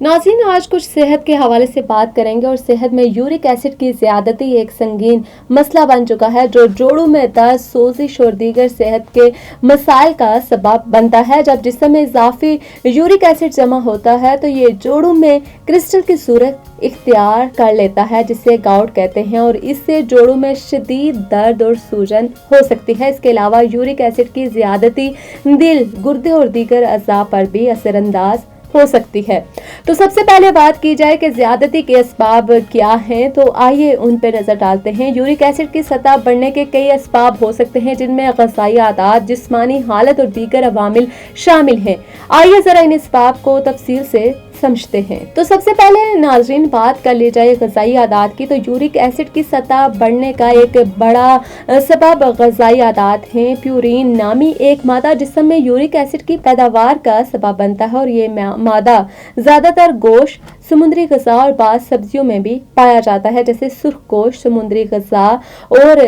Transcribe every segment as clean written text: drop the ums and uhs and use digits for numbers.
नाज़रीन, आज कुछ सेहत के हवाले से बात करेंगे और सेहत में यूरिक एसिड की ज़्यादती एक संगीन मसला बन चुका है जो जोड़ों में दर्द, सोजिश और दीगर सेहत के मसाइल का सबब बनता है। जब जिस्म में इजाफी यूरिक एसिड जमा होता है तो ये जोड़ों में क्रिस्टल की सूरत इख्तियार कर लेता है जिसे गाउट कहते हैं और इससे जोड़ों में शदीद दर्द और सूजन हो सकती है। इसके अलावा यूरिक एसिड की ज़्यादती दिल, गुर्दे और दीगर अज़ा पर भी असरअंदाज हो सकती है। तो सबसे पहले बात की जाए कि ज्यादती के असबाब क्या हैं, तो आइए उन पर नजर डालते हैं। यूरिक एसिड की सतह बढ़ने के कई असबाब हो सकते हैं जिनमें ग़िज़ाई आदात, जिस्मानी हालत और दीगर अवामिल शामिल हैं। आइए जरा इन असबाब को तफसील से समझते हैं। तो सबसे पहले नाज़रीन बात कर ली जाए ग़िज़ाई आदात की, तो यूरिक एसिड की सतह बढ़ने का एक बड़ा सबब ग़िज़ाई आदात हैं। प्यूरिन नामी एक मादा जिस्म में यूरिक एसिड की पैदावार का सबब बनता है और ये मादा ज्यादातर गोश्त, समुद्री ग़िज़ा और बाज़ सब्जियों में भी पाया जाता है, जैसे सुर्ख गोश्त, समुद्री ग़िज़ा और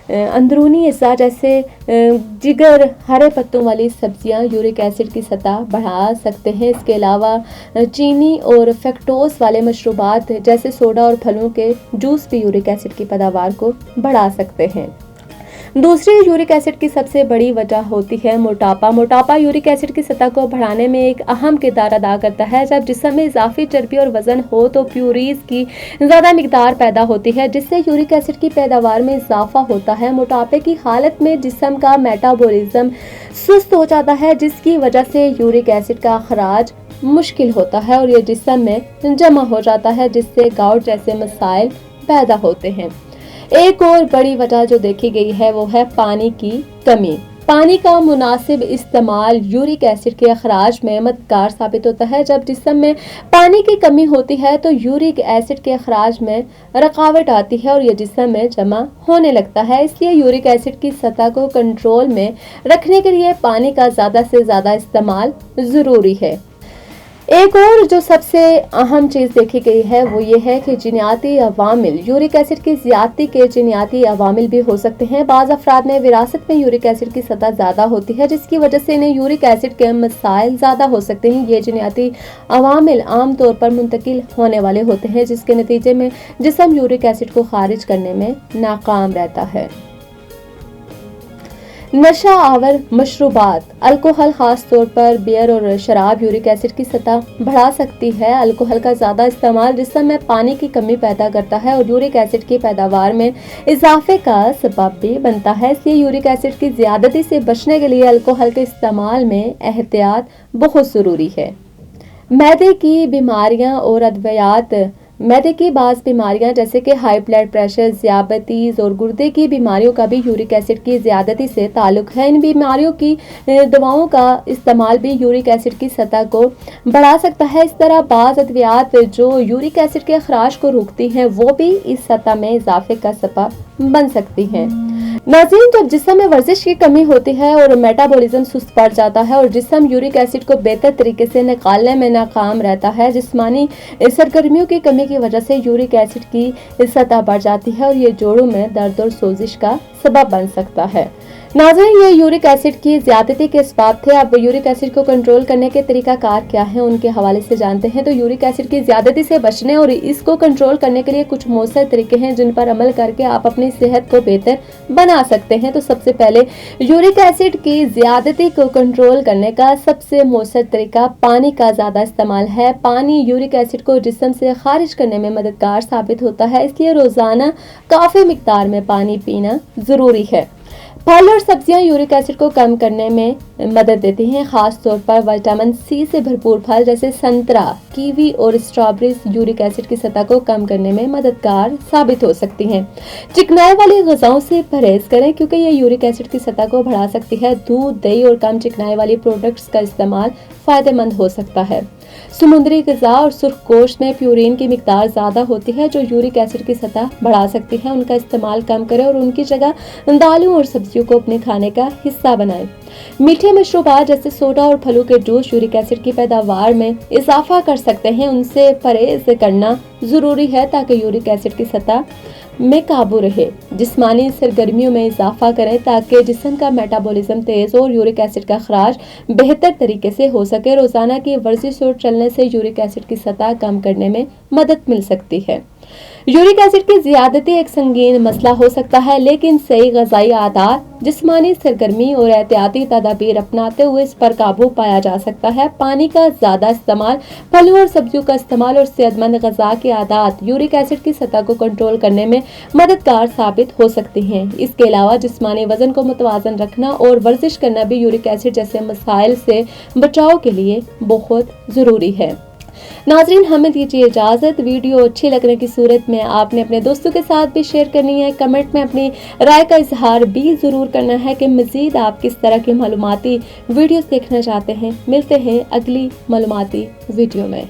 अंदरूनी हिस्सा जैसे जिगर, हरे पत्तों वाली सब्जियां यूरिक एसिड की सतह बढ़ा सकते हैं। इसके अलावा चीनी और फ्रक्टोज वाले मशरूबात जैसे सोडा और फलों के जूस भी यूरिक एसिड की पैदावार को बढ़ा सकते हैं। दूसरी यूरिक एसिड की सबसे बड़ी वजह होती है मोटापा। मोटापा यूरिक एसिड की सतह को बढ़ाने में एक अहम किरदार अदा करता है। जब जिस्म में इजाफी चर्बी और वजन हो तो प्यूरीज की ज़्यादा मिकदार पैदा होती है जिससे यूरिक एसिड की पैदावार में इजाफा होता है। मोटापे की हालत में जिस्म का मेटाबॉलिज्म सुस्त हो जाता है जिसकी वजह से यूरिक एसिड का अखराज मुश्किल होता है और ये जिस्म में जमा हो जाता है जिससे गाउट जैसे मसाइल पैदा होते हैं। एक और बड़ी वजह जो देखी गई है वो है पानी की कमी। पानी का मुनासिब इस्तेमाल यूरिक एसिड के अखराज में मददगार साबित होता है। जब जिस्म में पानी की कमी होती है तो यूरिक एसिड के अखराज में रुकावट आती है और यह जिस्म में जमा होने लगता है। इसलिए यूरिक एसिड की सतह को कंट्रोल में रखने के लिए पानी का ज़्यादा से ज़्यादा इस्तेमाल ज़रूरी है। एक और जो सबसे अहम चीज़ देखी गई है वो ये है कि जिन्याती अवामिल, यूरिक एसिड की ज़्यादती के जिन्याती अवामिल भी हो सकते हैं। बाज़ अफराद में विरासत में यूरिक एसिड की सतह ज़्यादा होती है जिसकी वजह से इन्हें यूरिक एसिड के मसाइल ज़्यादा हो सकते हैं। ये जिन्याती अवामिल आम तौर पर मुंतकिल होने वाले होते हैं जिसके नतीजे में जिस्म यूरिक एसिड को खारिज करने में नाकाम रहता है। नशा आवर मशरूबात, अल्कोहल खास तौर पर बियर और शराब यूरिक एसिड की सतह बढ़ा सकती है। अल्कोहल का ज़्यादा इस्तेमाल जिस्म में पानी की कमी पैदा करता है और यूरिक एसिड की पैदावार में इजाफे का सबब भी बनता है। इसलिए यूरिक एसिड की ज़्यादती से बचने के लिए अल्कोहल के इस्तेमाल में एहतियात बहुत ज़रूरी है। मैदे की बीमारियाँ और अद्वियात, मैदे की बाज़ बीमारियां जैसे कि हाई ब्लड प्रेशर, ज़ियाबतीज़ और गुर्दे की बीमारियों का भी यूरिक एसिड की ज़्यादती से ताल्लुक़ है। इन बीमारियों की दवाओं का इस्तेमाल भी यूरिक एसिड की सतह को बढ़ा सकता है। इस तरह बाज़ अद्वियात जो यूरिक एसिड के अखराज को रोकती हैं वो भी इस सतह में इजाफे का सबब बन सकती हैं। नाज़रीन, जब जिस्म में वर्जिश की कमी होती है और मेटाबॉलिज्म सुस्त पड़ जाता है और जिस्म यूरिक एसिड को बेहतर तरीके से निकालने में नाकाम रहता है, जिस्मानी सरगर्मियों की कमी की वजह से यूरिक एसिड की सतह बढ़ जाती है और ये जोड़ों में दर्द और सोजिश का सबब बन सकता है। नाज़रीन, ये यूरिक एसिड की ज़्यादती के असबाब थे। अब यूरिक एसिड को कंट्रोल करने के तरीकाकार क्या हैं उनके हवाले से जानते हैं। तो यूरिक एसिड की ज़्यादती से बचने और इसको कंट्रोल करने के लिए कुछ मौसर तरीके हैं जिन पर अमल करके आप अपनी सेहत को बेहतर बना सकते हैं। तो सबसे पहले यूरिक एसिड की ज़्यादती को कंट्रोल करने का सबसे मौसर तरीका पानी का ज़्यादा इस्तेमाल है। पानी यूरिक एसिड को जिस्म से खारिज करने में मददगार साबित होता है, इसलिए रोज़ाना काफ़ी मिकदार में पानी पीना ज़रूरी है। फल और सब्जियां यूरिक एसिड को कम करने में मदद देती हैं। खास तौर पर विटामिन सी से भरपूर फल जैसे संतरा, कीवी और स्ट्रॉबेरीज यूरिक एसिड की सतह को कम करने में मददगार साबित हो सकती हैं। चिकनाई वाली ग़िज़ाओं से परहेज करें क्योंकि ये यूरिक एसिड की सतह को बढ़ा सकती है। दूध, दही और कम चिकनाई वाली प्रोडक्ट्स का इस्तेमाल फ़ायदेमंद हो सकता है। समुद्री ग़िज़ा और सुर्ख गोश्त में प्यूरिन की मिकदार ज़्यादा होती है जो यूरिक एसिड की सतह बढ़ा सकती है। उनका इस्तेमाल कम करें और उनकी जगह दालों और सब्जियों को अपने खाने का हिस्सा बनाएं। मीठे मशरूबात जैसे सोडा और फलों के जूस यूरिक एसिड की पैदावार में इजाफा कर सकते हैं, उनसे परहेज करना ज़रूरी है ताकि यूरिक एसिड की सतह में काबू रहे। जिस्मानी सरगर्मियों में इजाफा करें ताकि जिस्म का मेटाबॉलिज्म तेज और यूरिक एसिड का खराज बेहतर तरीके से हो सके। रोजाना की वर्जिश और चलने से यूरिक एसिड की सतह कम करने में मदद मिल सकती है। यूरिक एसिड की ज्यादती एक संगीन मसला हो सकता है, लेकिन सही ग़िज़ाई आदत, जिस्मानी सरगर्मी और एहतियाती तदाबीर अपनाते हुए इस पर काबू पाया जा सकता है। पानी का ज्यादा इस्तेमाल, फलों और सब्जियों का इस्तेमाल और सेहतमंद ग़िज़ा की आदत यूरिक एसिड की सतह को कंट्रोल करने में मददगार साबित हो सकती हैं। इसके अलावा जिस्मानी वजन को मुतवाज़न रखना और वर्जिश करना भी यूरिक एसिड जैसे मसाइल से बचाव के लिए बहुत ज़रूरी है। नाज़रीन, हमें दीजिए इजाज़त। वीडियो अच्छी लगने की सूरत में आपने अपने दोस्तों के साथ भी शेयर करनी है। कमेंट में अपनी राय का इजहार भी ज़रूर करना है कि मज़ीद आप किस तरह की मालूमाती वीडियोस देखना चाहते हैं। मिलते हैं अगली मालूमाती वीडियो में।